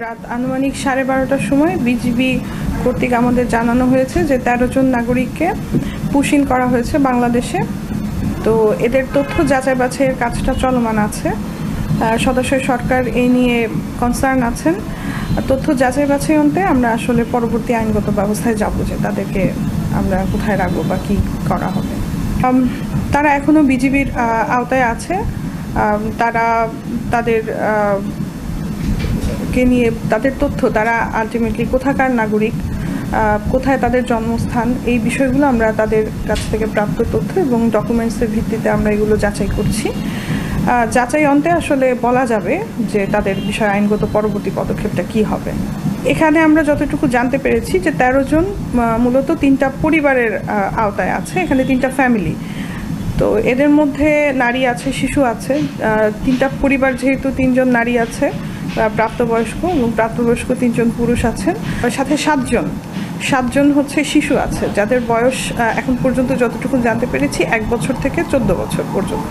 রাত আনুমানিক 12:30টার সময় বিজিবি কর্তৃক আমাদের জানানো হয়েছে যে 13 জন নাগরিককে পুশ ইন করা হয়েছে বাংলাদেশে। তো এদের তথ্য যাচাই বাছাইয়ের কাজটা চলমান আছে। সদস্য সরকার এই নিয়ে কনসার্ন আছেন। তথ্য যাচাই বাছাই অন্তে আমরা আসলে পরবর্তী আইনগত ব্যবস্থায় যাব যে তাদেরকে আমরা কোথায় রাখবো বা কী করা হবে। তারা এখনও বিজিবির আওতায় আছে। তারা তাদের কে নিয়ে তাদের তথ্য, তারা আলটিমেটলি কোথাকার নাগরিক, কোথায় তাদের জন্মস্থান, এই বিষয়গুলো আমরা তাদের কাছ থেকে প্রাপ্ত তথ্য এবং ডকুমেন্টসের ভিত্তিতে আমরা এগুলো যাচাই করছি। যাচাই অন্তে আসলে বলা যাবে যে তাদের বিষয়ে আইনগত পরবর্তী পদক্ষেপটা কী হবে। এখানে আমরা যতটুকু জানতে পেরেছি যে 13 জন মূলত 3টা পরিবারের আওতায় আছে। এখানে 3টা ফ্যামিলি। তো এদের মধ্যে নারী আছে, শিশু আছে। 3টা পরিবার যেহেতু 3 জন নারী আছে প্রাপ্তবয়স্ক এবং প্রাপ্তবয়স্ক 3 জন পুরুষ আছেন, সাথে 7 জন হচ্ছে শিশু আছে যাদের বয়স এখন পর্যন্ত যতটুকু জানতে পেরেছি 1 বছর থেকে 14 বছর পর্যন্ত।